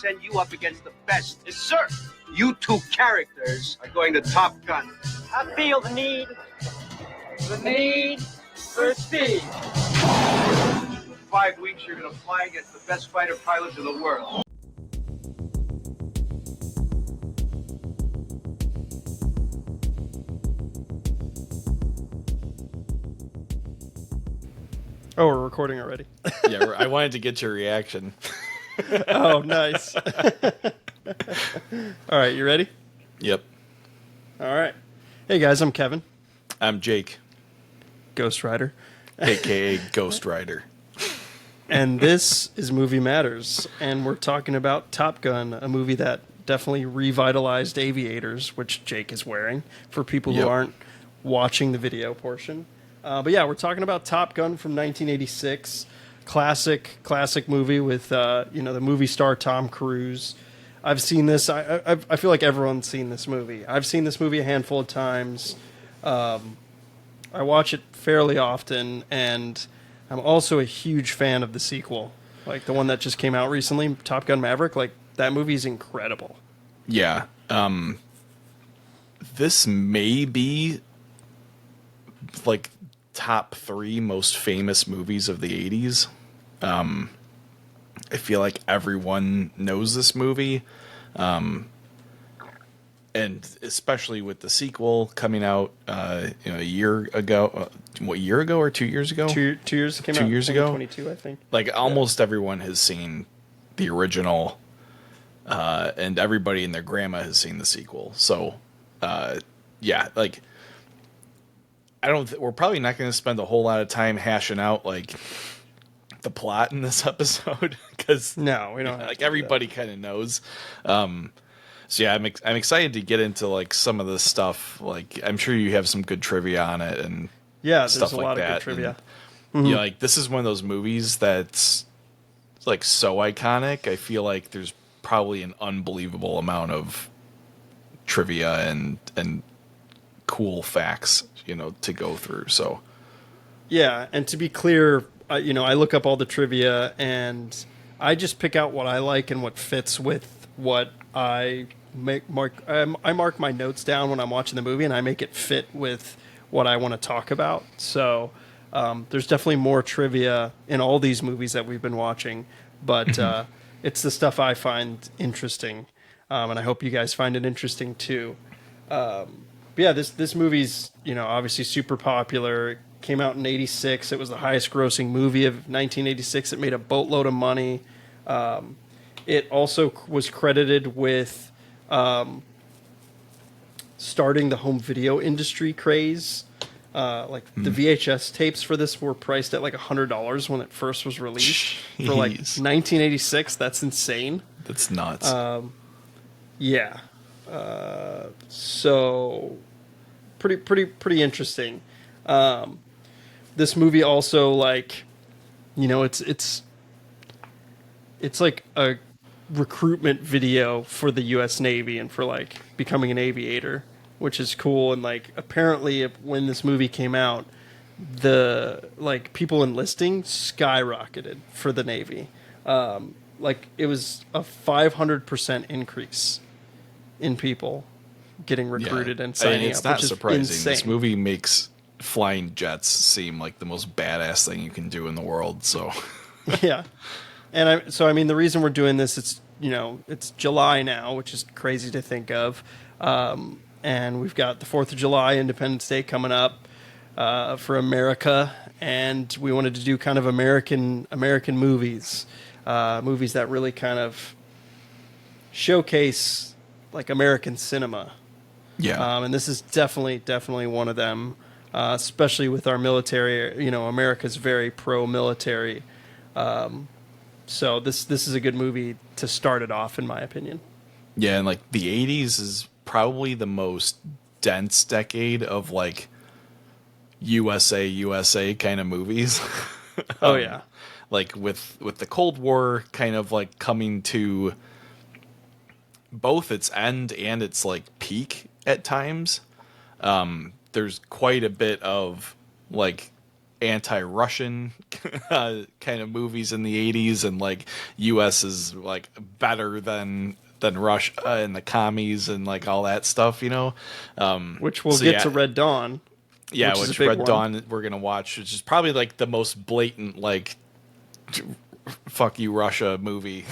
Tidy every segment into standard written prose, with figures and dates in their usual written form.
send you up against the best. Yes, sir. You two characters are going to Top Gun. I feel the need for speed. In 5 weeks, you're going to fly against the best fighter pilots in the world. Oh, we're recording already. Yeah, I wanted to get your reaction. Oh, nice. All right, you ready? Yep. All right. Hey, guys, I'm Kevin, I'm Jake, Ghost Rider. a.k.a. Ghost Rider. And this is Movie Matters, and we're talking about Top Gun, a movie that definitely revitalized aviators, which Jake is wearing, for people who aren't watching the video portion. But yeah, we're talking about Top Gun from 1986, classic movie with the movie star Tom Cruise. I've seen this. I feel like everyone's seen this movie. I've seen this movie a handful of times. I watch it fairly often, and I'm also a huge fan of the sequel, like the one that just came out recently, Top Gun Maverick. Like, that movie is incredible. Yeah. This may be like top 3 most famous movies of the 80s. I feel like everyone knows this movie. And especially with the sequel coming out, a year ago, what year ago or 2 years ago? 2 years came out. 2 years ago, 2022, I think. Like almost everyone has seen the original, and everybody and their grandma has seen the sequel. So, yeah, like we're probably not going to spend a whole lot of time hashing out like the plot in this episode because no, we don't. Like everybody kind of knows. So yeah, I'm excited to get into like some of this stuff. Like I'm sure you have some good trivia on it and stuff like that. Of good trivia. And, you know, like this is one of those movies that's like so iconic. I feel like there's probably an unbelievable amount of trivia and cool facts, to go through. So yeah, and to be clear, I look up all the trivia and I just pick out what I like and what fits with what I mark my notes down when I'm watching the movie, and I make it fit with what I want to talk about. So there's definitely more trivia in all these movies that we've been watching, but it's the stuff I find interesting, and I hope you guys find it interesting too. But yeah, this movie's obviously super popular. It came out in '86. It was the highest grossing movie of 1986. It made a boatload of money. It also was credited with starting the home video industry craze. The VHS tapes for this were priced at like $100 when it first was released. Jeez. For like 1986. That's insane. That's nuts. Yeah. So pretty interesting. This movie also, like, it's like a recruitment video for the U.S. Navy and for like becoming an aviator, which is cool. And like apparently when this movie came out, the like people enlisting skyrocketed for the Navy. Like it was a 500% increase in people getting recruited and signing it's up. not which surprising. Is insane. This movie makes flying jets seem like the most badass thing you can do in the world. So yeah. And the reason we're doing this, it's July now, which is crazy to think of. And we've got the 4th of July, Independence Day coming up for America. And we wanted to do kind of American movies, movies that really kind of showcase like American cinema. yeah, And this is definitely one of them, especially with our military. America's very pro-military. So this is a good movie to start it off, in my opinion. yeah, and like the '80s is probably the most dense decade of like USA kind of movies. Oh yeah, like with the Cold War kind of like coming to both its end and its like peak at times. There's quite a bit of like anti-Russian kind of movies in the 80s, and like US is like better than Russia and the commies and like all that stuff, which we'll get to Red Dawn. Yeah, which Red Dawn we're gonna watch, which is probably like the most blatant like fuck you Russia movie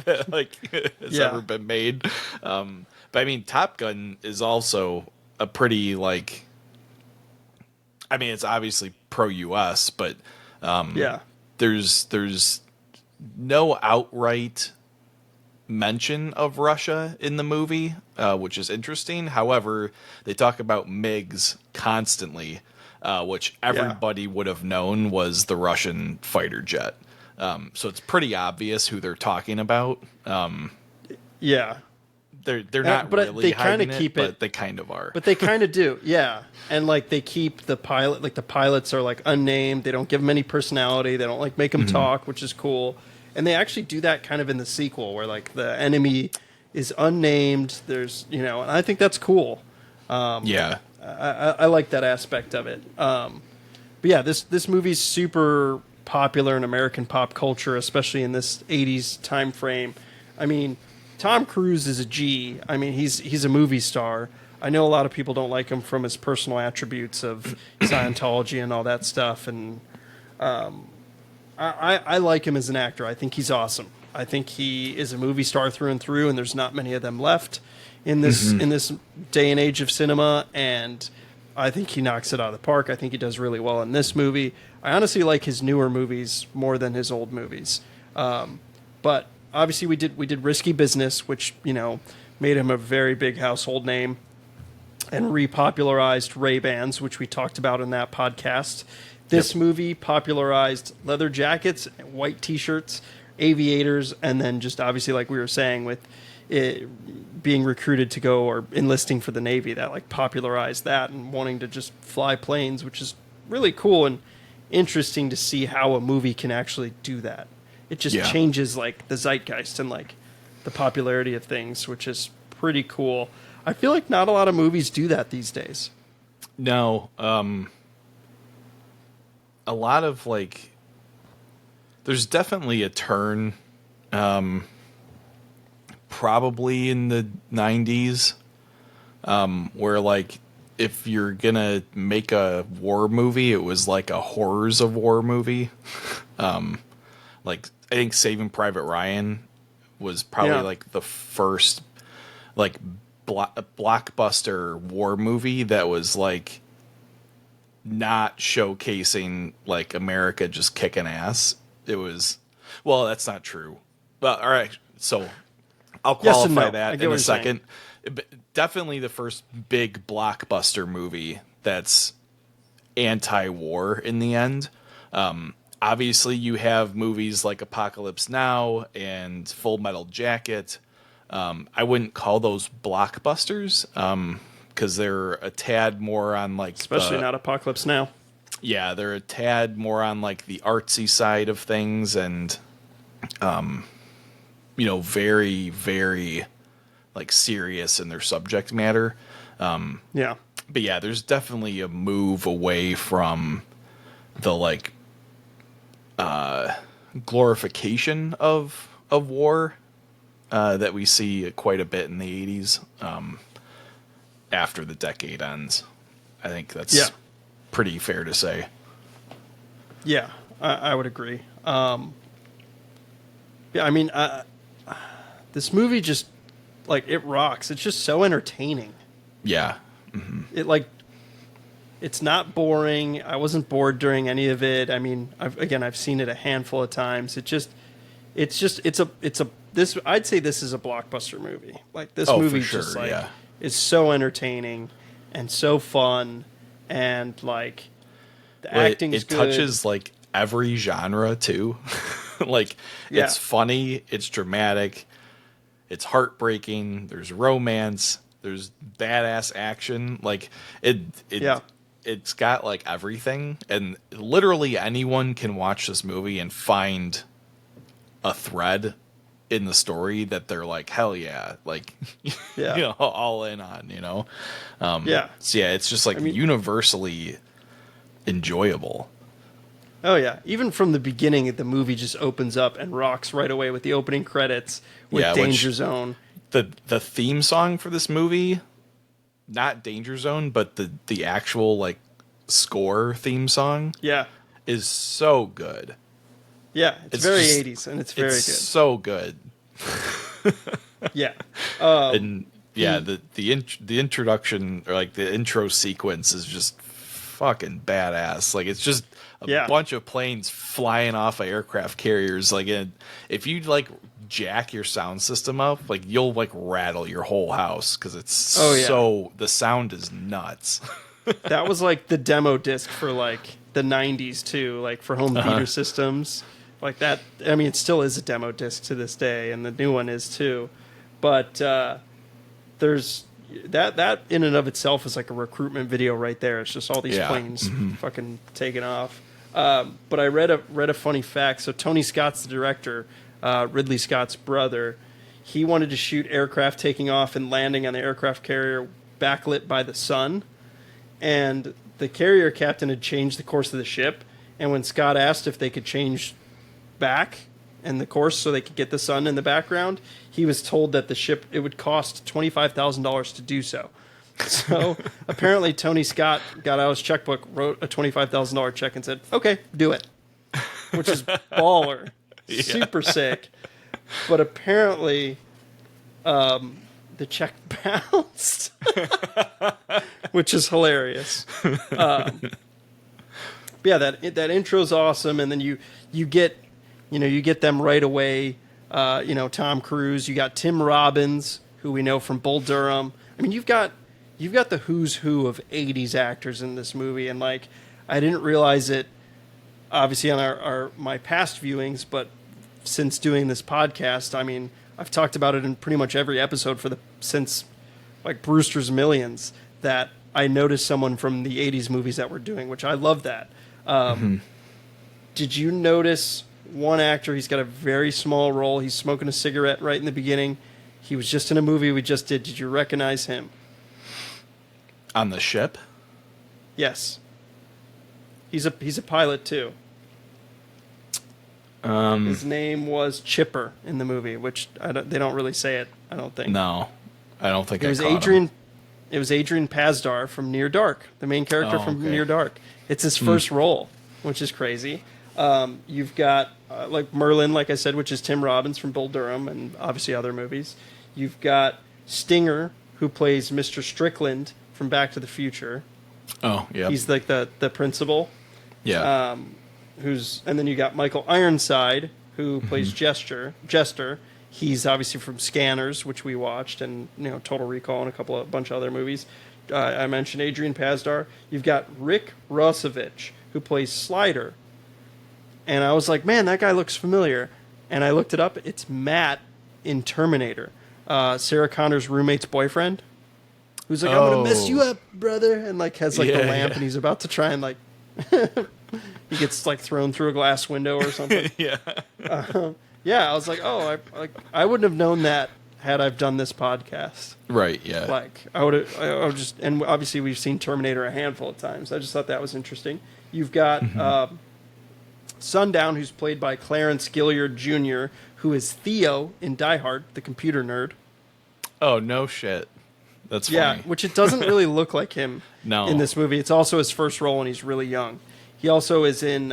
that like has ever been made. But I mean, Top Gun is also a pretty like, I mean, it's obviously pro-US, but there's no outright mention of Russia in the movie, which is interesting. However, they talk about MiGs constantly, which everybody would have known was the Russian fighter jet. So it's pretty obvious who they're talking about. They're not but really they hiding keep it, but they kind of are. But they kind of do, yeah. And like they keep the pilot, like the pilots are like unnamed. They don't give them any personality. They don't like make them talk, which is cool. And they actually do that kind of in the sequel, where like the enemy is unnamed. There's, and I think that's cool. I like that aspect of it. But yeah, this movie's super popular in American pop culture, especially in this 80s time frame. I mean, Tom Cruise is a G. I mean, he's a movie star. I know a lot of people don't like him from his personal attributes of Scientology and all that stuff, and I like him as an actor. I think he's awesome. I think he is a movie star through and through, and there's not many of them left in this day and age of cinema, and I think he knocks it out of the park. I think he does really well in this movie. I honestly like his newer movies more than his old movies. But obviously we did Risky Business, which, made him a very big household name and repopularized Ray-Bans, which we talked about in that podcast. This movie popularized leather jackets, white T-shirts, aviators, and then just obviously, like we were saying, with it being recruited to go or enlisting for the Navy, that like popularized that and wanting to just fly planes, which is really cool and interesting to see how a movie can actually do that. It just changes like the zeitgeist and like the popularity of things, which is pretty cool. I feel like not a lot of movies do that these days. No, a lot of like, there's definitely a turn, probably in the 90s, where like if you're gonna make a war movie, it was like a horrors of war movie. Like I think Saving Private Ryan was probably like the first like blockbuster war movie that was like not showcasing like America just kicking ass. It was, well, that's not true. Well, all right, so I'll qualify that in a second. But definitely the first big blockbuster movie that's anti-war in the end. Obviously, you have movies like Apocalypse Now and Full Metal Jacket. I wouldn't call those blockbusters because they're a tad more on like, especially not Apocalypse Now. Yeah, they're a tad more on like the artsy side of things, and very, very like serious in their subject matter. But yeah, there's definitely a move away from the like glorification of war that we see quite a bit in the 80s after the decade ends. I think that's pretty fair to say. Yeah, I would agree. I mean, this movie just, like, it rocks. It's just so entertaining. Yeah. Mm-hmm. It's not boring. I wasn't bored during any of it. I mean, I've seen it a handful of times. I'd say this is a blockbuster movie. Like, this movie just is so entertaining and so fun, and like the acting's good. It touches like every genre too. Like it's funny, it's dramatic, it's heartbreaking, there's romance, there's badass action. Like it's got like everything, and literally anyone can watch this movie and find a thread in the story that they're like, hell yeah, like all in on, So it's just like universally enjoyable. Oh yeah, even from the beginning, the movie just opens up and rocks right away with the opening credits with Danger Zone. The theme song for this movie, not Danger Zone, but the actual like score theme song, is so good. Yeah, it's very 80s and it's very good. So good. Yeah. And yeah, the introduction, or like the intro sequence, is just fucking badass. Like, it's just a bunch of planes flying off of aircraft carriers. Like, if you like jack your sound system up, like, you'll like rattle your whole house because it's so the sound is nuts. That was like the demo disc for like the 90s too, like for home theater systems. Like that, I mean, it still is a demo disc to this day, and the new one is too. But there's that in and of itself is like a recruitment video right there. It's just all these planes fucking taking off. But I read a funny fact. So Tony Scott's the director, Ridley Scott's brother. He wanted to shoot aircraft taking off and landing on the aircraft carrier backlit by the sun, and the carrier captain had changed the course of the ship. And when Scott asked if they could change back and the course so they could get the sun in the background, he was told that the ship, it would cost $25,000 to do so. So apparently Tony Scott got out his checkbook, wrote a $25,000 check, and said, "Okay, do it," which is baller, super sick. But apparently, the check bounced, which is hilarious. Yeah, that intro's awesome, and then you get them right away. Tom Cruise. You got Tim Robbins, who we know from Bull Durham. I mean, you've got the who's who of '80s actors in this movie, and like, I didn't realize it, obviously on my past viewings, but since doing this podcast, I mean, I've talked about it in pretty much every episode since like Brewster's Millions, that I noticed someone from the '80s movies that we're doing, which I love that. Did you notice one actor? He's got a very small role. He's smoking a cigarette right in the beginning. He was just in a movie we just did. Did you recognize him? On the ship? Yes. He's a pilot too. His name was Chipper in the movie, which they don't really say it, I don't think. No, I don't think it was Adrian. It was Adrian Pasdar from Near Dark, the main character from Near Dark. It's his first role, which is crazy. You've got like Merlin, like I said, which is Tim Robbins from Bull Durham and obviously other movies. You've got Stinger, who plays Mr. Strickland from Back to the Future. Oh, yeah. He's like the principal. Yeah. And then you got Michael Ironside, who plays Jester. He's obviously from Scanners, which we watched, and Total Recall and a bunch of other movies. I mentioned Adrian Pasdar. You've got Rick Rossovich, who plays Slider. And I was like, man, that guy looks familiar. And I looked it up. It's Matt in Terminator, Sarah Connor's roommate's boyfriend, who's like, I'm going to mess you up, brother. And like has like the lamp, and he's about to try and like... he gets like thrown through a glass window or something. Yeah. I was like, I wouldn't have known that had I've done this podcast. Right. Yeah. Like I would just, and obviously we've seen Terminator a handful of times. I just thought that was interesting. You've got Sundown, who's played by Clarence Gilliard Jr., who is Theo in Die Hard, the computer nerd. Oh, no shit. That's funny. Yeah, which it doesn't really look like him in this movie. It's also his first role, and he's really young. He also is in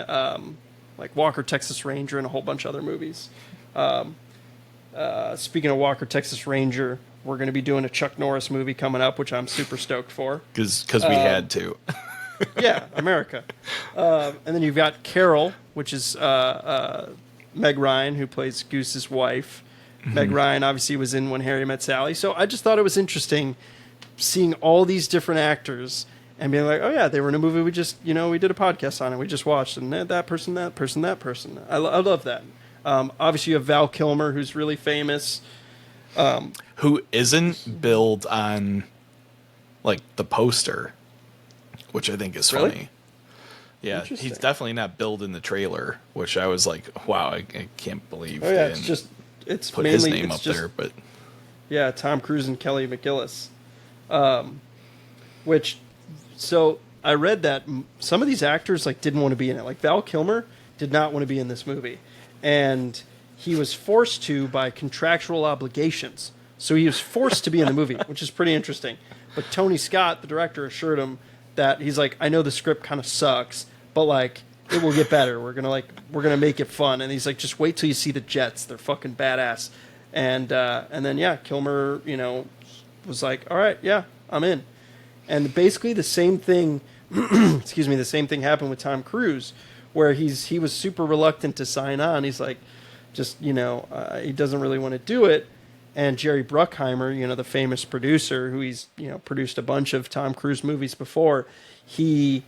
like Walker, Texas Ranger, and a whole bunch of other movies. Speaking of Walker, Texas Ranger, we're going to be doing a Chuck Norris movie coming up, which I'm super stoked for. Because we had to. Yeah, America. And then you've got Carol, which is Meg Ryan, who plays Goose's wife. Meg Ryan obviously was in When Harry Met Sally. So I just thought it was interesting seeing all these different actors and being like, oh yeah, they were in a movie we just, we did a podcast on it. We just watched, and that person. I love that. Obviously you have Val Kilmer, who's really famous. Who isn't billed on like the poster, which I think is funny. Really? Yeah, he's definitely not billed in the trailer, which I was like, wow, I can't believe it's put mainly his name up there, but yeah, Tom Cruise and Kelly McGillis, which so I read that some of these actors like didn't want to be in it. Like Val Kilmer did not want to be in this movie, and he was forced to by contractual obligations. So he was forced to be in the movie, which is pretty interesting. But Tony Scott, the director, assured him that he's like, I know the script kind of sucks, but like it will get better. We're gonna make it fun. And he's like, just wait till you see the jets. They're fucking badass. And then yeah, Kilmer, was like, all right, yeah, I'm in. And basically the same thing, excuse me, the same thing happened with Tom Cruise, where he was super reluctant to sign on. He's like, just he doesn't really want to do it. And Jerry Bruckheimer, the famous producer who he's produced a bunch of Tom Cruise movies before, he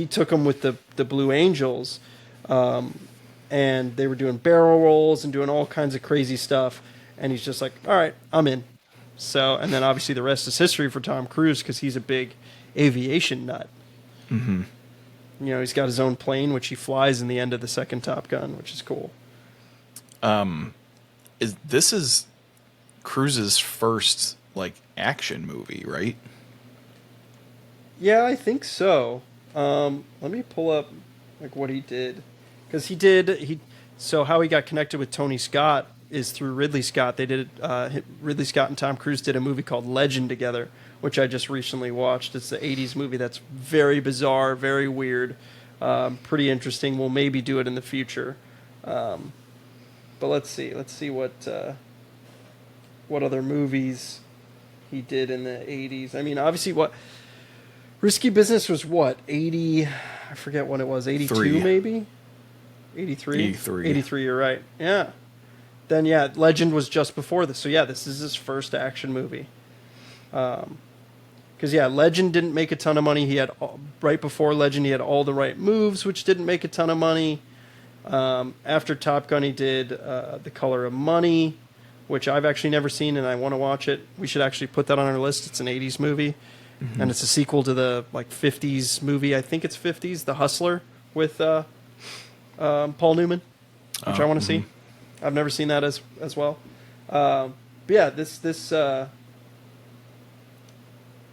took him with the Blue Angels, and they were doing barrel rolls and doing all kinds of crazy stuff. And he's just like, all right, I'm in. So, and then obviously the rest is history for Tom Cruise because he's a big aviation nut. Mm-hmm. He's got his own plane, which he flies in the end of the second Top Gun, which is cool. This is Cruise's first like action movie, right? Yeah, I think so. Let me pull up like what he did, because so how he got connected with Tony Scott is through Ridley Scott. They did Ridley Scott and Tom Cruise did a movie called Legend together, which I just recently watched. It's the 80s movie that's very bizarre, very weird, pretty interesting. We'll maybe do it in the future. But let's see what other movies he did in the 80s. I mean, obviously Risky Business was what, 80, I forget what it was, 82 maybe? 83? 83, you're right. Yeah. Then, yeah, Legend was just before this. So, yeah, this is his first action movie. Because, yeah, Legend didn't make a ton of money. Right before Legend, he had All the Right Moves, which didn't make a ton of money. After Top Gun, he did The Color of Money, which I've actually never seen, and I want to watch it. We should actually put that on our list. It's an 80s movie, and it's a sequel to the 50s movie. I think it's 50s, The Hustler, with Paul Newman, which I want to see. I've never seen that as well. But yeah,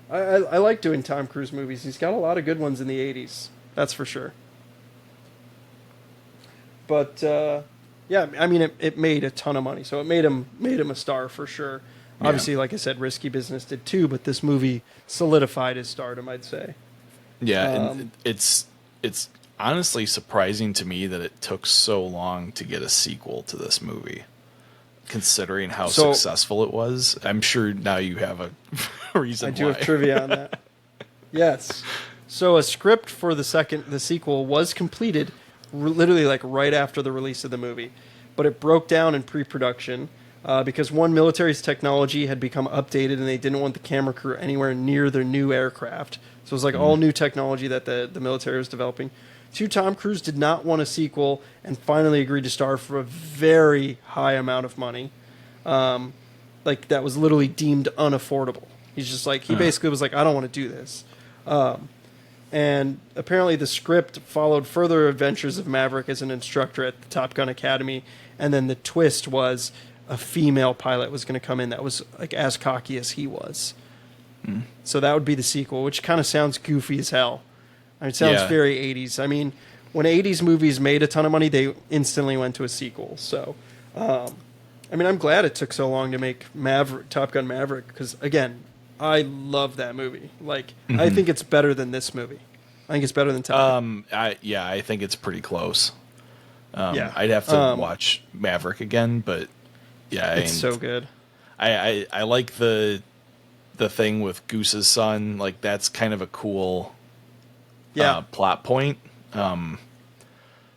I like doing Tom Cruise movies. He's got a lot of good ones in the 80s, that's for sure. But yeah, I mean, it made a ton of money, so it made him a star for sure. Yeah. Obviously, like I said, Risky Business did too, but this movie solidified his stardom, I'd say. Yeah, and it's honestly surprising to me that it took so long to get a sequel to this movie, considering how successful it was. I'm sure now you have a reason why. I do have trivia on that. Yes. So a script for the sequel was completed literally like right after the release of the movie, but it broke down in pre-production because military's technology had become updated and they didn't want the camera crew anywhere near their new aircraft. So it was like all new technology that the military was developing. 2, Tom Cruise did not want a sequel and finally agreed to star for a very high amount of money. Like that was literally deemed unaffordable. He's just like, he basically was like, I don't want to do this. And apparently the script followed further adventures of Maverick as an instructor at the Top Gun Academy. And then the twist was a female pilot was going to come in that was like as cocky as he was. So that would be the sequel, which kind of sounds goofy as hell. I mean, it sounds very 80s. I mean, when 80s movies made a ton of money, they instantly went to a sequel. So, I mean, I'm glad it took so long to make Top Gun Maverick because, again, I love that movie. Like, I think it's better than this movie. I think it's better than Top Gun. I think it's pretty close. I'd have to watch Maverick again, but yeah, it's so good. I like the thing with Goose's son. Like, that's kind of a cool plot point.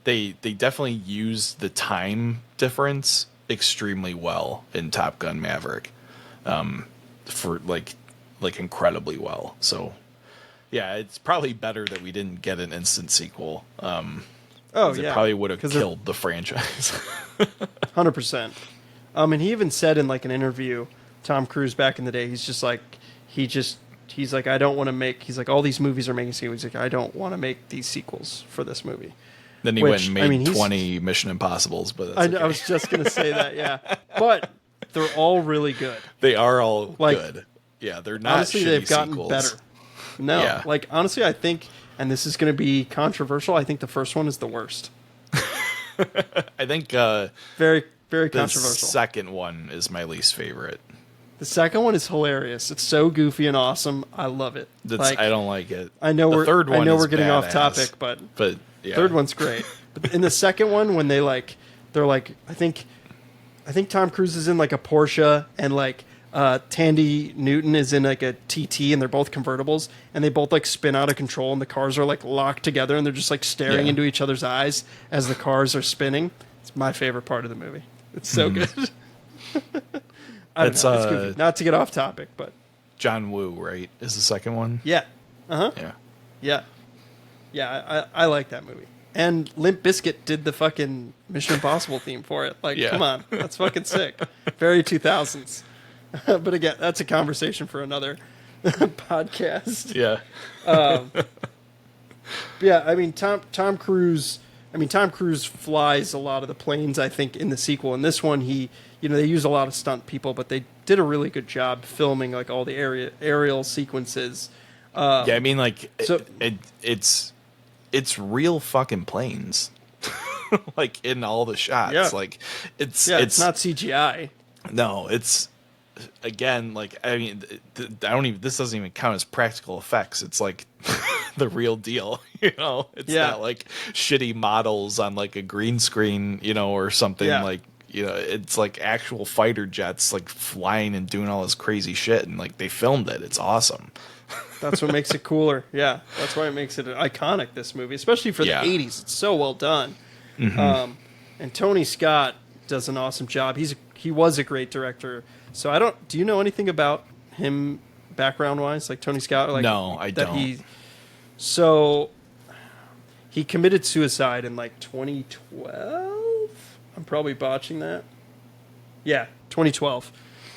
They definitely use the time difference extremely well in Top Gun Maverick, for like incredibly well. So yeah, it's probably better that we didn't get an instant sequel. It probably would have killed the franchise. 100%. And he even said in like an interview, Tom Cruise back in the day, he's just like, he's like, I don't want to make, he's like, all these movies are making sequels. He's like, I don't want to make these sequels for this movie. Then he went and made 20 Mission Impossibles, but that's okay. I was just going to say that, yeah. But they're all really good. They are all good. Yeah, they're not honestly, they've gotten sequels. Better. No. Yeah. Like, honestly, I think, and this is going to be controversial, I think the first one is the worst. I think very, very the controversial. second one is my least favorite. The second one is hilarious. It's so goofy and awesome. I love it. I don't like it. I know the third one I know is we're getting off badass, topic, but yeah. third one's great. But in the second one, when they're like, I think Tom Cruise is in like a Porsche, and like Tandy Newton is in like a TT, and they're both convertibles, and they both like spin out of control, and the cars are like locked together, and they're just like staring into each other's eyes as the cars are spinning. It's my favorite part of the movie. It's so good. It's goofy. Not to get off topic, but John Woo, right, is the second one? Yeah. Uh-huh. Yeah. I like that movie. And Limp Bizkit did the fucking Mission Impossible theme for it. Like, come on. That's fucking sick. Very 2000s. But again, that's a conversation for another podcast. Yeah. Yeah, I mean, Tom Cruise flies a lot of the planes, I think, in the sequel. In this one, they use a lot of stunt people, but they did a really good job filming like all the aerial sequences. I mean, like, it's real fucking planes, like in all the shots. Yeah. Like, it's not CGI. No, it's again, like, I mean, this doesn't even count as practical effects. It's like the real deal, It's not like shitty models on like a green screen, or something like. It's like actual fighter jets like flying and doing all this crazy shit, and like they filmed it. It's awesome. That's what makes it cooler. Yeah, that's why it makes it iconic, this movie, especially for the 80s. It's so well done. Mm-hmm. And Tony Scott does an awesome job. He was a great director. So do you know anything about him background wise, like Tony Scott? Like, no, I don't. So he committed suicide in like 2012. I'm probably botching that. Yeah, 2012.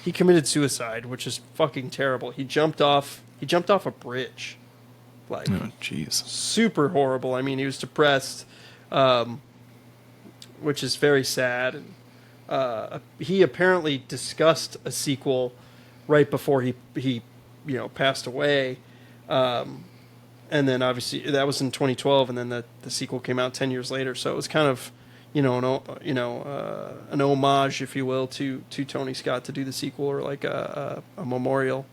He committed suicide, which is fucking terrible. He jumped off a bridge. Like, oh, jeez. Super horrible. I mean, he was depressed, which is very sad. And he apparently discussed a sequel right before he passed away. And then obviously that was in 2012, and then the sequel came out 10 years later. So it was kind of an homage, if you will, to Tony Scott to do the sequel, or like a memorial.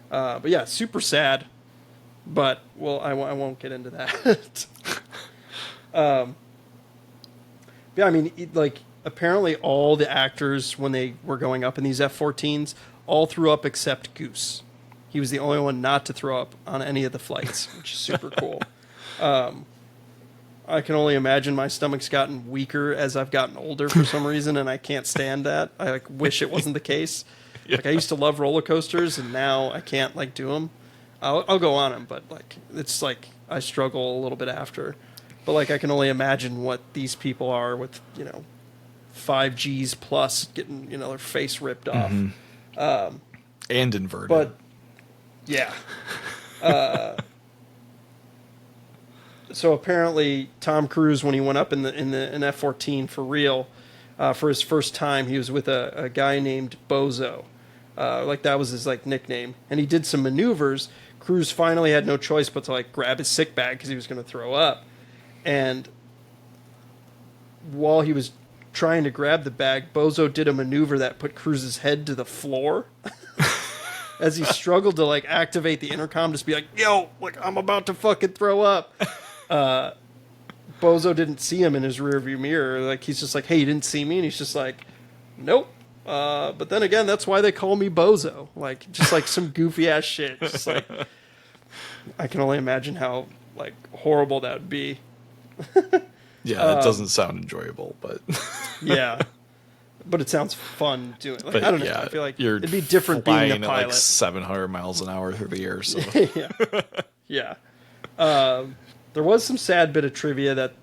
But yeah, super sad. But I won't get into that. Yeah, I mean, apparently all the actors, when they were going up in these F-14s, all threw up except Goose. He was the only one not to throw up on any of the flights, which is super cool. I can only imagine my stomach's gotten weaker as I've gotten older for some reason, and I can't stand that. I wish it wasn't the case. Yeah. Like, I used to love roller coasters, and now I can't do them. I'll go on them, but it's like I struggle a little bit after. But I can only imagine what these people are with 5Gs plus getting their face ripped off, and inverted. But yeah. So apparently Tom Cruise, when he went up in F-14 for real, for his first time, he was with a guy named Bozo. That was his nickname. And he did some maneuvers. Cruise finally had no choice but to grab his sick bag because he was going to throw up. And while he was trying to grab the bag, Bozo did a maneuver that put Cruise's head to the floor. As he struggled to activate the intercom, just be like, yo, I'm about to fucking throw up. Bozo didn't see him in his rearview mirror. He's just like, hey, you didn't see me? And he's just like, nope. But then again, that's why they call me Bozo. Just some goofy ass shit. Just I can only imagine how horrible that would be. Yeah, it doesn't sound enjoyable, but yeah. But it sounds fun doing it. But I don't know. yeah, I feel like it'd be different being the pilot. At 700 miles an hour through the air. So yeah. There was some sad bit of trivia that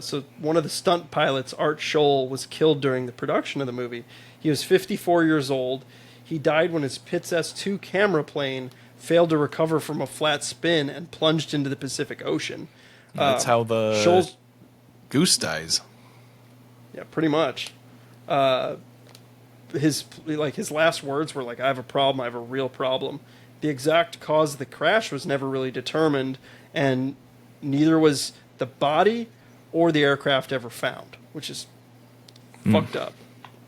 so one of the stunt pilots, Art Scholl, was killed during the production of the movie. He was 54 years old. He died when his Pitts S2 camera plane failed to recover from a flat spin and plunged into the Pacific Ocean. That's how the Scholl's goose dies. Yeah, pretty much. His last words were I have a problem. I have a real problem. the exact cause of the crash was never really determined, and neither was the body or the aircraft ever found, which is fucked up.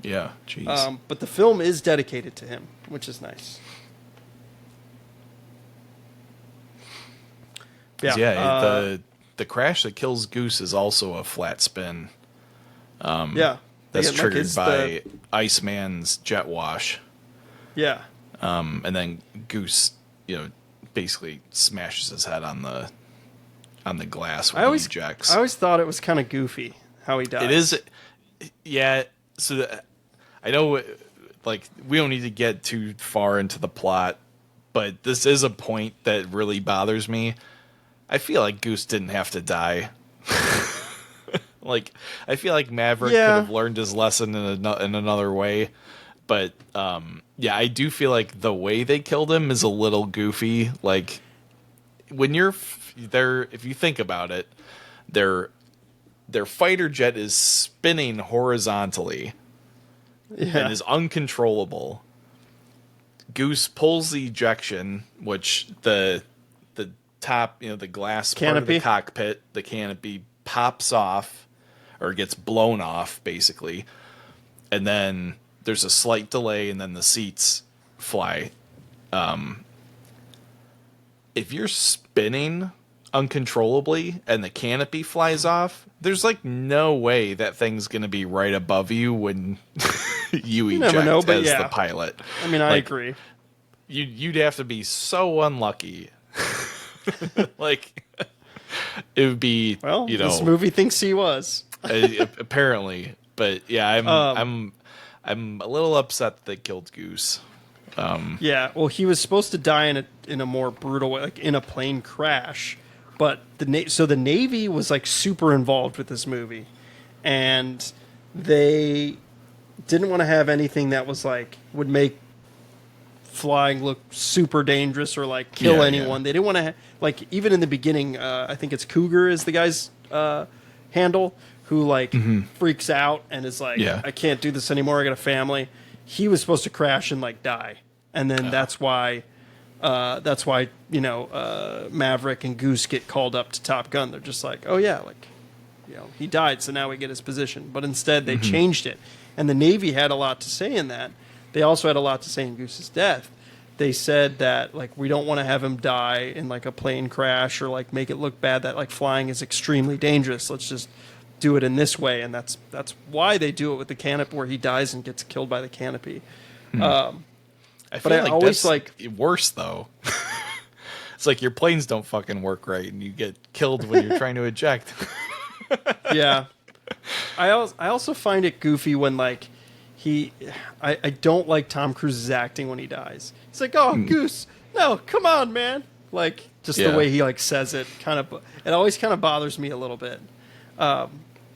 Yeah, jeez. But the film is dedicated to him, which is nice. Yeah, the crash that kills Goose is also a flat spin. That's triggered by Iceman's jet wash. Yeah. And then Goose, basically smashes his head on the glass when he ejects. I always thought it was kind of goofy how he died. It is, yeah. So I know, like, we don't need to get too far into the plot, but this is a point that really bothers me. I feel like Goose didn't have to die. Like, I feel like Maverick could have learned his lesson in another way. But, I do feel like the way they killed him is a little goofy. Like, when you're there, if you think about it, their fighter jet is spinning horizontally and is uncontrollable. Goose pulls the ejection, which the top, the glass canopy. Part of the cockpit, the canopy pops off or gets blown off, basically. And then there's a slight delay, and then the seats fly. If you're spinning uncontrollably and the canopy flies off, there's like no way that thing's going to be right above you when you eject as the pilot. I mean, I agree. You'd have to be so unlucky. Like, it would be, this movie thinks he was. Apparently. But yeah, I'm a little upset that they killed Goose. Well, he was supposed to die in a more brutal way, like in a plane crash. But the Navy was like super involved with this movie, and they didn't want to have anything that was like would make flying look super dangerous or like kill anyone. They didn't want to like, even in the beginning, I think it's Cougar is the guy's handle, who like freaks out and is like, I can't do this anymore, I got a family. He was supposed to crash and like die, and then that's why Maverick and Goose get called up to Top Gun. They're just like, he died, so now we get his position. But instead they changed it, and the Navy had a lot to say in that. They also had a lot to say in Goose's death. They said that like, we don't want to have him die in like a plane crash or like make it look bad, that like flying is extremely dangerous. Let's just do it in this way, and that's why they do it with the canopy, where he dies and gets killed by the canopy. I always like worse though. It's like your planes don't fucking work right, and you get killed when you're trying to eject. Yeah, I also find it goofy when like I don't like Tom Cruise's acting when he dies. He's like, Goose, no, come on, man. Like, just the way he like says it, it always kind of bothers me a little bit.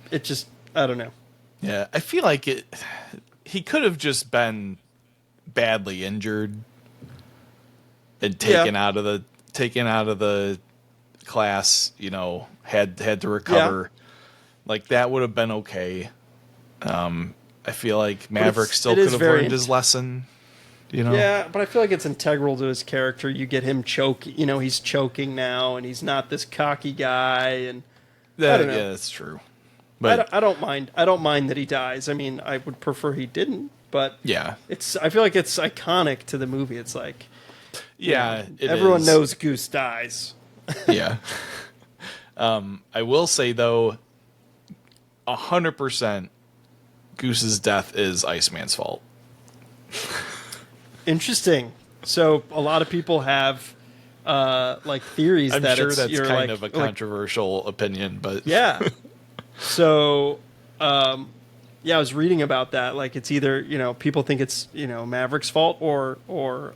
It just, I don't know. Yeah, I feel like he could have just been badly injured and taken out of the class, had to recover. Like, that would have been okay. I feel like Maverick still could have learned his lesson. Yeah, but I feel like it's integral to his character. You get him he's choking now, and he's not this cocky guy, and I don't know. Yeah, that's true. But I don't mind. I don't mind that he dies. I mean, I would prefer he didn't. But I feel like it's iconic to the movie. It's like, everyone knows Goose dies. Yeah. I will say though, 100%, Goose's death is Iceman's fault. Interesting. So a lot of people have like theories I'm that sure it's, that's kind of a controversial opinion, but yeah. So I was reading about that. Like, it's either people think it's Maverick's fault or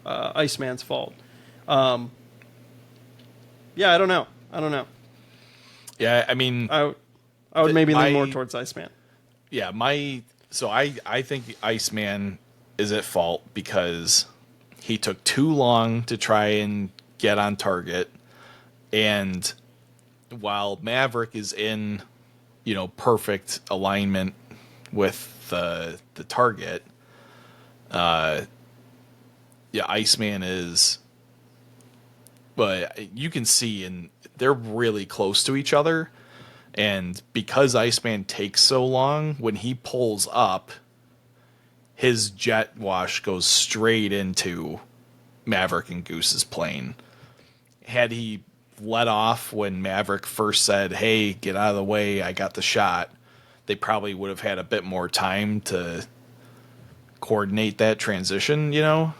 Iceman's fault. I don't know. Yeah, I mean, I would maybe lean more towards Iceman. Yeah, I think Iceman is at fault because he took too long to try and get on target, and while Maverick is in perfect alignment with the target, Iceman is but you can see, and they're really close to each other. And because Iceman takes so long, when he pulls up, his jet wash goes straight into Maverick and Goose's plane. Had he let off when Maverick first said, "Hey, get out of the way, I got the shot," they probably would have had a bit more time to coordinate that transition, you know?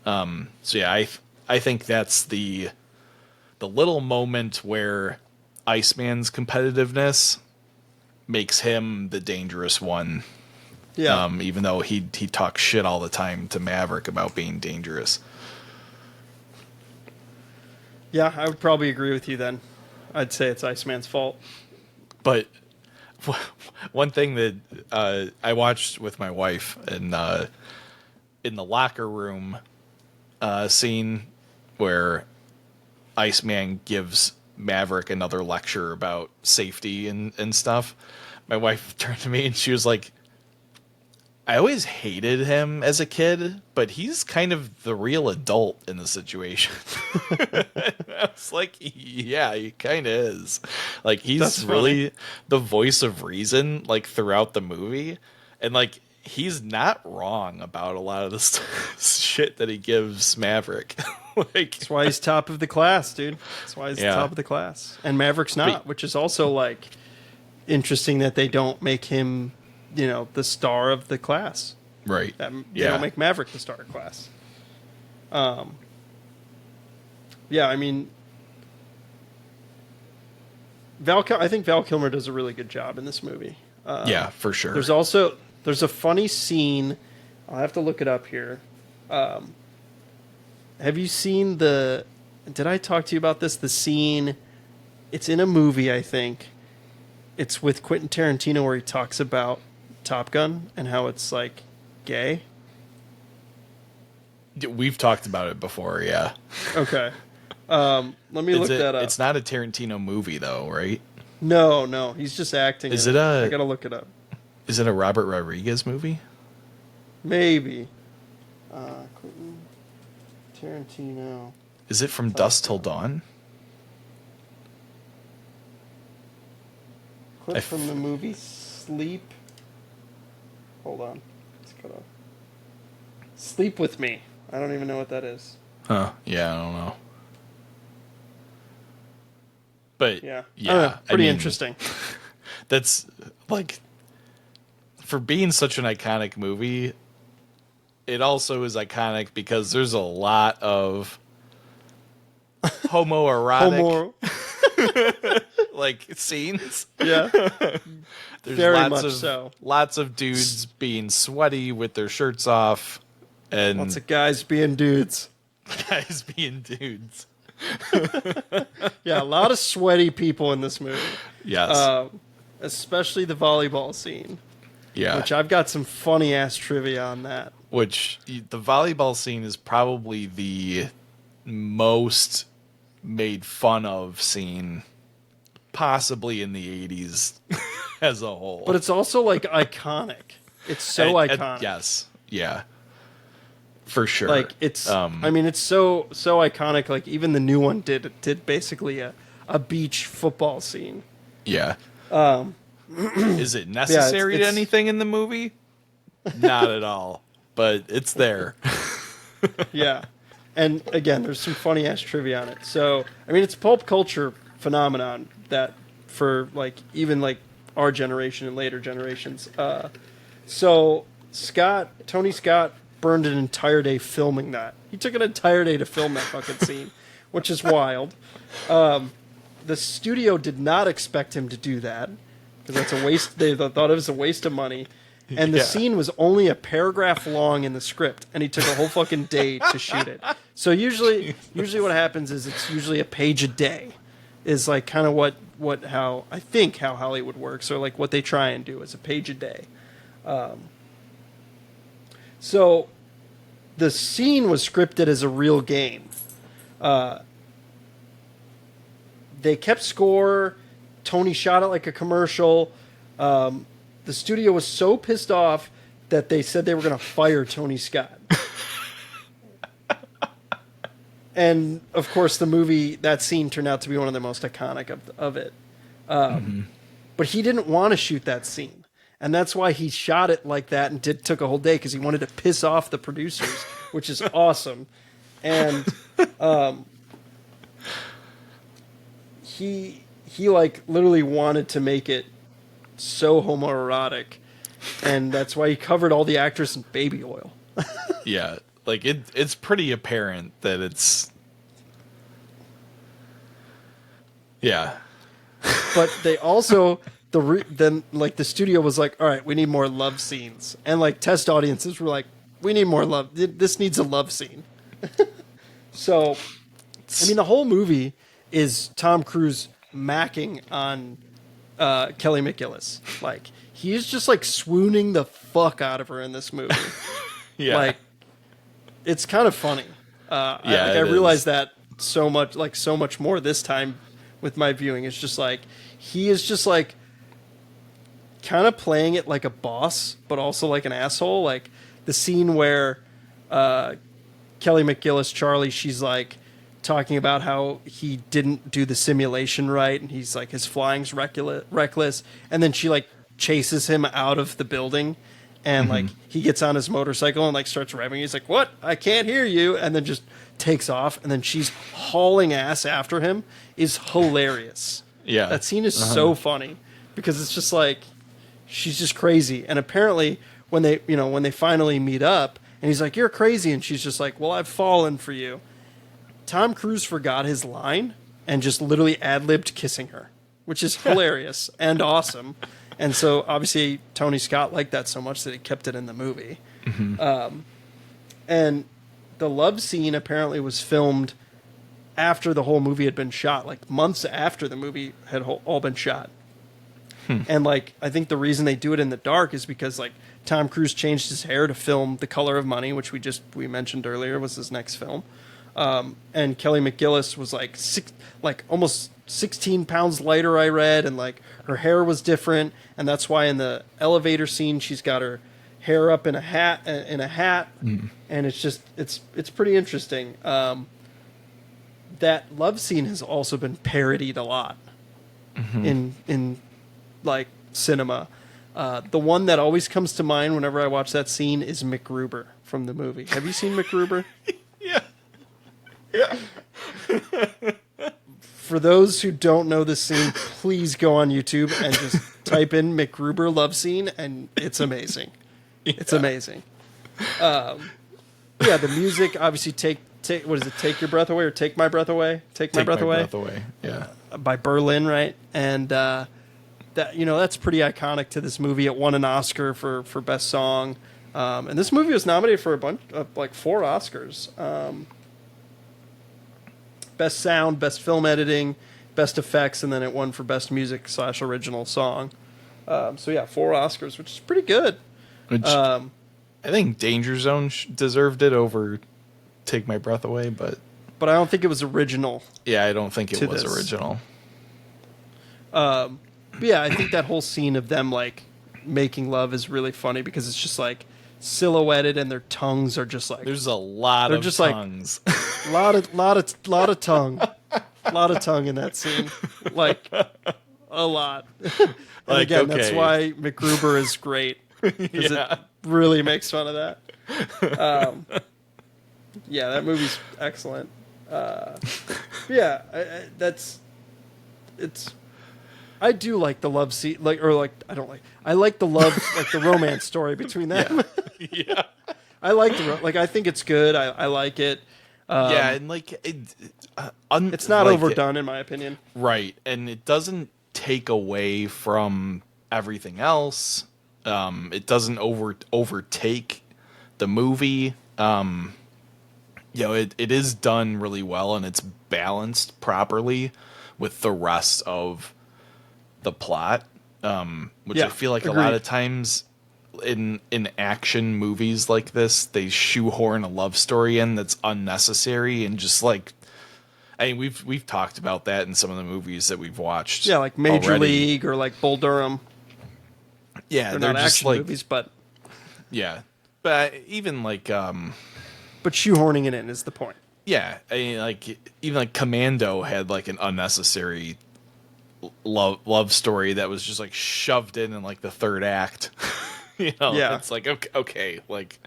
So yeah, I think that's the little moment where Iceman's competitiveness makes him the dangerous one. Yeah. Even though he talks shit all the time to Maverick about being dangerous. Yeah, I would probably agree with you then. I'd say it's Iceman's fault. But one thing that I watched with my wife in the locker room scene where Iceman gives Maverick another lecture about safety and stuff, my wife turned to me and she was like, I always hated him as a kid, but he's kind of the real adult in the situation. I was like, yeah, he kind of is. Like, he's really the voice of reason, like, throughout the movie. And, like, he's not wrong about a lot of the shit that he gives Maverick. Like, that's why he's top of the class, dude. That's why he's top of the class. And Maverick's not, which is also, like, interesting that they don't make him, you know, the star of the class. Right. They don't make Maverick the star of class. Yeah, I mean, I think Val Kilmer does a really good job in this movie. Yeah, for sure. There's a funny scene. I'll have to look it up here. Have you seen did I talk to you about this? The scene, it's in a movie, I think. It's with Quentin Tarantino where he talks about Top Gun and how it's, like, gay. We've talked about it before, yeah. Okay. Let me look that up. It's not a Tarantino movie, though, right? No. He's just acting. I gotta look it up. Is it a Robert Rodriguez movie? Maybe. Quentin Tarantino. Is it From Dusk Till Dawn? Clip from the movie Sleep. Hold on. It's cut off. Sleep With Me. I don't even know what that is. Huh. Yeah, I don't know. But yeah, pretty interesting. That's, like, for being such an iconic movie, it also is iconic because there's a lot of homoerotic like scenes. Yeah. There's very much so. Lots of dudes being sweaty with their shirts off, and lots of guys being dudes. Guys being dudes. Yeah, a lot of sweaty people in this movie. Yes. Especially the volleyball scene. Yeah. Which I've got some funny ass trivia on that. Which the volleyball scene is probably the most made fun of scene possibly in the 80s as a whole. But it's also, like, iconic. It's so iconic. Yes. Yeah. For sure. Like, it's I mean, it's so iconic. Like, even the new one did basically a beach football scene. Yeah. Is it necessary to anything in the movie? Not at all. But it's there. Yeah. And again, there's some funny ass trivia on it. So, I mean, it's a pulp culture phenomenon that for, like, even, like, our generation and later generations. So Tony Scott burned an entire day filming that. He took an entire day to film that fucking scene, which is wild. The studio did not expect him to do that because that's a waste. They thought it was a waste of money. And the scene was only a paragraph long in the script, and he took a whole fucking day to shoot it. So usually what happens is it's usually a page a day, is like kind of how I think how Hollywood works, or like what they try and do is a page a day. So the scene was scripted as a real game. They kept score. Tony shot it like a commercial. The studio was so pissed off that they said they were going to fire Tony Scott. And of course, that scene turned out to be one of the most iconic of it. But he didn't want to shoot that scene. And that's why he shot it like that and took a whole day, because he wanted to piss off the producers, which is awesome. And he like literally wanted to make it so homoerotic, and that's why he covered all the actors in baby oil. Yeah, like it's pretty apparent that it's. Yeah. But they also then like the studio was like, all right, we need more love scenes, and like test audiences were like, we need more love. This needs a love scene. So, I mean, the whole movie is Tom Cruise macking on Kelly McGillis. Like, he's just like swooning the fuck out of her in this movie. Yeah, like it's kind of funny. I realized that so much more this time with my viewing. It's just like he is just like kind of playing it like a boss, but also like an asshole. Like the scene where Kelly McGillis, Charlie, she's like talking about how he didn't do the simulation right, and he's like his flying's reckless, and then she like chases him out of the building, and like he gets on his motorcycle and like starts revving. He's like, "What? I can't hear you!" and then just takes off, and then she's hauling ass after him. Is hilarious. Yeah, that scene is so funny because it's just like she's just crazy, and apparently when they finally meet up, and he's like, "You're crazy," and she's just like, "Well, I've fallen for you." Tom Cruise forgot his line and just literally ad-libbed kissing her, which is hilarious and awesome. And so obviously Tony Scott liked that so much that he kept it in the movie. And the love scene apparently was filmed after the whole movie had been shot, like months after the movie had all been shot. And like, I think the reason they do it in the dark is because like Tom Cruise changed his hair to film The Color of Money, which we mentioned earlier was his next film. And Kelly McGillis was like almost 16 pounds lighter, I read, and like her hair was different, and that's why in the elevator scene she's got her hair up in a hat, and it's just it's pretty interesting. That love scene has also been parodied a lot in like cinema. The one that always comes to mind whenever I watch that scene is MacGruber from the movie. Have you seen MacGruber? Yeah. For those who don't know this scene, please go on YouTube and just type in MacGruber love scene, and it's amazing. Yeah. It's amazing. The music obviously take what is it? Take Your Breath Away or Take My Breath Away? Take My Breath Away. Yeah. By Berlin, right? And that that's pretty iconic to this movie. It won an Oscar for best song, and this movie was nominated for a bunch of 4 Oscars. Best sound, best film editing, best effects, and then it won for best music / original song. 4 Oscars, which is pretty good. Which I think Danger Zone deserved it over Take My Breath Away, but I don't think it was original. Yeah, I don't think it was original. I think that whole scene of them like making love is really funny because it's just like silhouetted and their tongues are just like there's a lot of just tongues. Lot of tongue. A lot of tongue in that scene. Like a lot. And again, that's why MacGruber is great. Because it really makes fun of that. That movie's excellent. I do like the love scene, I like the love, like the romance story between them. Yeah. I like I think it's good. I like it. And it's not overdone in my opinion. Right, and it doesn't take away from everything else. It doesn't overtake the movie. It is done really well, and it's balanced properly with the rest of the plot, which I feel like agreed. A lot of times in action movies like this, they shoehorn a love story in that's unnecessary and just like, I mean, we've talked about that in some of the movies that we've watched. Yeah, like Major already. League or like Bull Durham. Yeah, they're not just action like movies, but yeah, but even like but shoehorning it in is the point. Yeah, I mean, like even like Commando had like an unnecessary love story that was just like shoved in like the third act. Yeah. It's like okay, like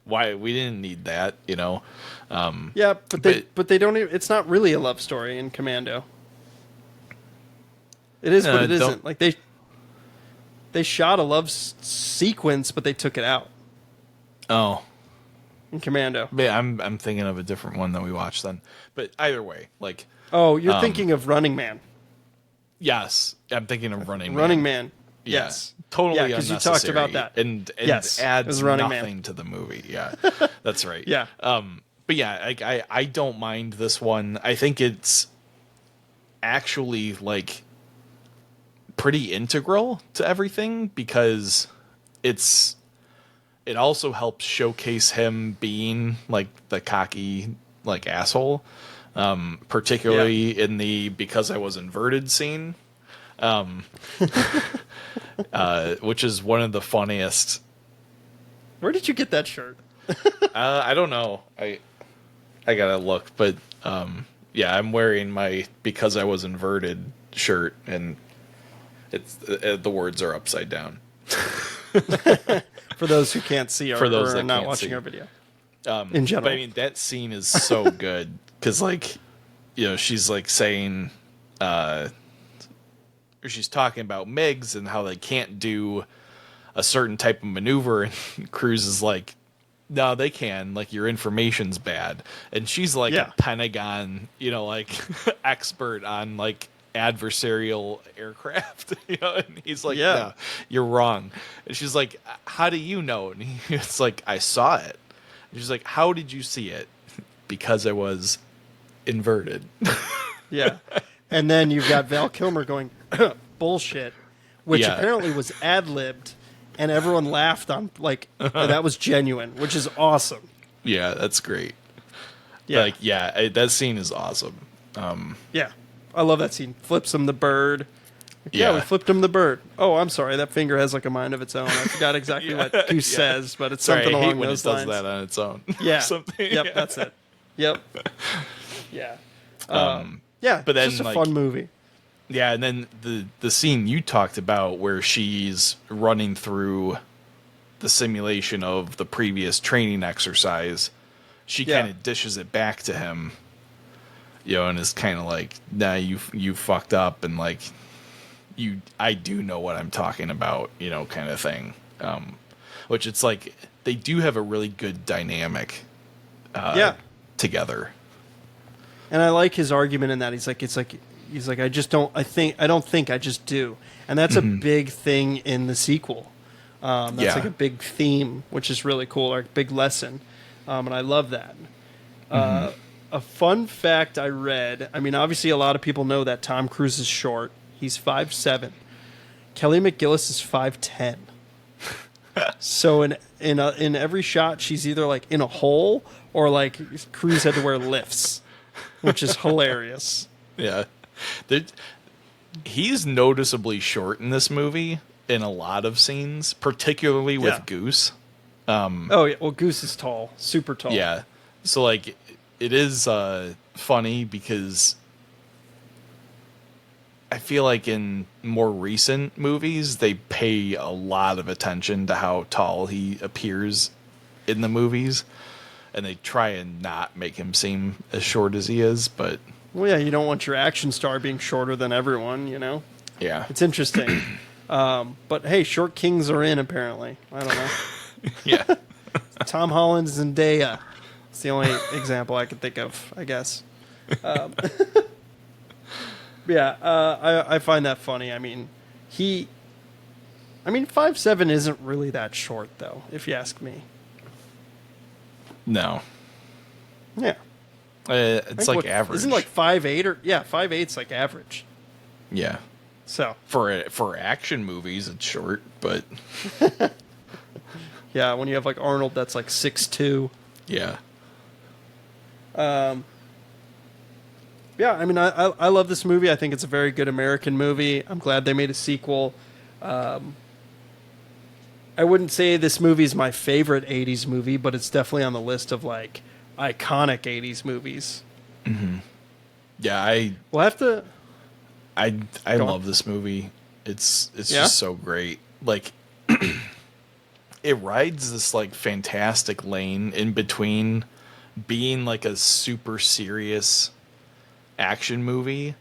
why we didn't need that, Yeah, but they don't even, it's not really a love story in Commando. It is, but it isn't. Like they shot a love sequence, but they took it out. Oh. In Commando. Yeah, I'm thinking of a different one that we watched then. But either way, like oh, you're thinking of Running Man. Yes, I'm thinking of Running Man. Running Man. Yeah. Yes. Totally because unnecessary. You talked about that. And yes, adds Running nothing Man. to the movie. Yeah. That's right. Yeah. But yeah, I don't mind this one. I think it's actually like pretty integral to everything because it also helps showcase him being like the cocky like asshole, particularly in the because I was inverted scene, which is one of the funniest. Where did you get that shirt? I don't know. I gotta look, but yeah, I'm wearing my because I was inverted shirt, and it's the words are upside down. For those who can't see For those or that are not can't watching see. our video. In general. But I mean, that scene is so good because, like, she's like saying, or she's talking about MiGs and how they can't do a certain type of maneuver, and Cruz is like, no, they can. Like, your information's bad, and she's like a Pentagon, like expert on like adversarial aircraft, and he's like, no, you're wrong. And she's like, how do you know? And it's like, I saw it. And she's like, how did you see it? Because I was inverted. Yeah. And then you've got Val Kilmer going, bullshit, which apparently was ad-libbed, and everyone laughed on, like, that was genuine, which is awesome. Yeah, that's great. Yeah. Like, that scene is awesome. Yeah. I love that scene. Flips him the bird. Yeah, we flipped him the bird. Oh, I'm sorry. That finger has like a mind of its own. I forgot exactly what Goose says, but it's something along those lines. It does that on its own. Yeah. Something. Yep, that's it. Yep. Yeah. Yeah, but then, just a fun movie. Yeah, and then the scene you talked about where she's running through the simulation of the previous training exercise, she kind of dishes it back to him. And is kind of like, nah, you fucked up, and like, I do know what I'm talking about, kind of thing. Which it's like they do have a really good dynamic, together. And I like his argument in that he's like, I don't think, I just do, and that's a big thing in the sequel. That's like a big theme, which is really cool, or a big lesson, and I love that. A fun fact I read, I mean, obviously a lot of people know that Tom Cruise is short. He's 5'7". Kelly McGillis is 5'10". So in every shot, she's either like in a hole or like Cruise had to wear lifts, which is hilarious. Yeah. He's noticeably short in this movie in a lot of scenes, particularly with Goose. Oh, yeah. Well, Goose is tall, super tall. Yeah. So, like, it is funny because I feel like in more recent movies, they pay a lot of attention to how tall he appears in the movies. And they try and not make him seem as short as he is, but... Well, yeah, you don't want your action star being shorter than everyone, Yeah. It's interesting. But, hey, short kings are in, apparently. I don't know. Yeah. Tom Holland, Zendaya. It's the only example I can think of, I guess. I find that funny. I mean, 5'7" isn't really that short, though, if you ask me. No. Yeah. It's like average. Isn't like 5'8" or 5'8's like average. Yeah. So for action movies, it's short, but yeah, when you have like Arnold, that's like 6'2". Yeah. Yeah, I mean, I love this movie. I think it's a very good American movie. I'm glad they made a sequel. I wouldn't say this movie is my favorite 80s movie, but it's definitely on the list of like iconic 80s movies. Mm-hmm. Yeah, we'll have to. I love this movie. It's just so great. Like, it rides this like fantastic lane in between being like a super serious action movie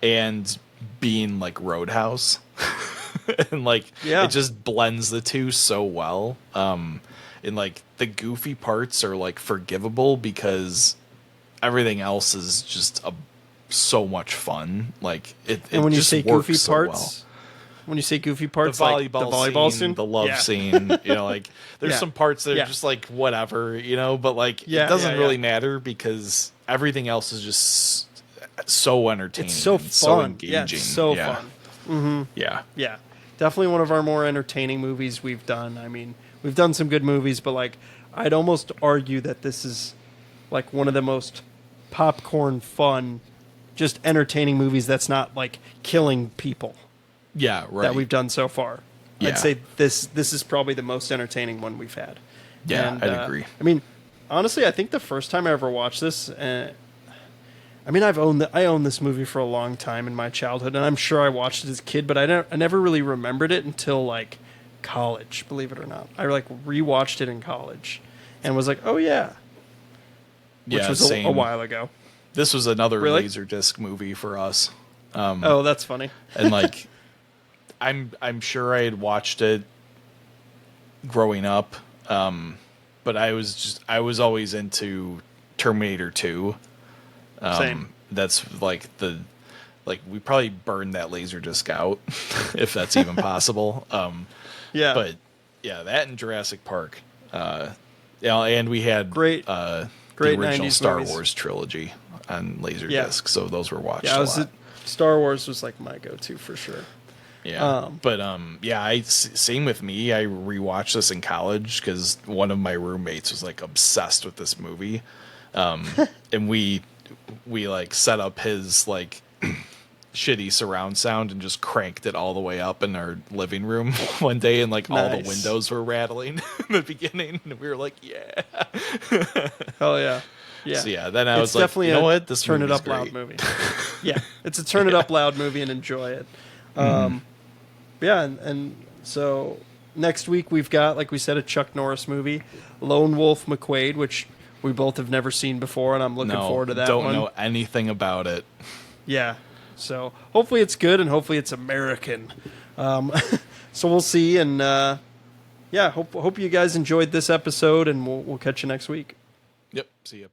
and being like Roadhouse. And like it just blends the two so well. And like the goofy parts are like forgivable because everything else is just so much fun. Like it and when just you say works goofy so parts, well. When you say goofy parts, the volleyball, like the volleyball scene, the love scene, you know, like there's some parts that are just like whatever, you know, but like it doesn't really matter because everything else is just so entertaining. It's so fun, so engaging, it's so fun. Mm-hmm. Yeah, definitely one of our more entertaining movies we've done. I mean, we've done some good movies, but like I'd almost argue that this is like one of the most popcorn fun, just entertaining movies that's not like killing people. Yeah, right. That we've done so far. Yeah. I'd say this is probably the most entertaining one we've had. Yeah, I'd agree. I mean, honestly, I think the first time I ever watched this, I mean, I owned this movie for a long time in my childhood, and I'm sure I watched it as a kid, but I never really remembered it until like college. Believe it or not, I like rewatched it in college, and was like, oh yeah, which was a while ago. This was another Laserdisc movie for us. Oh, that's funny. And like. I'm sure I had watched it growing up, but I was always into Terminator 2. Same. That's like we probably burned that Laserdisc out if that's even possible. Yeah. But yeah, that and Jurassic Park. And we had great the original 90s Star movies. Wars trilogy on Laserdisc, so those were watched a lot. Star Wars was like my go-to for sure. Yeah, same with me. I rewatched this in college because one of my roommates was like obsessed with this movie, and we like set up his like shitty surround sound and just cranked it all the way up in our living room one day, and like all the windows were rattling in the beginning, and we were like, yeah, hell yeah. Yeah. So yeah, then I was like, you know what, this turn it up great. loud movie. Yeah, it's a turn it up loud movie and enjoy it. Yeah, and so next week we've got, like we said, a Chuck Norris movie, Lone Wolf McQuade, which we both have never seen before, and I'm looking forward to that one. Don't know anything about it. Yeah, so hopefully it's good, and hopefully it's American. So we'll see, and hope you guys enjoyed this episode, and we'll catch you next week. Yep, see you.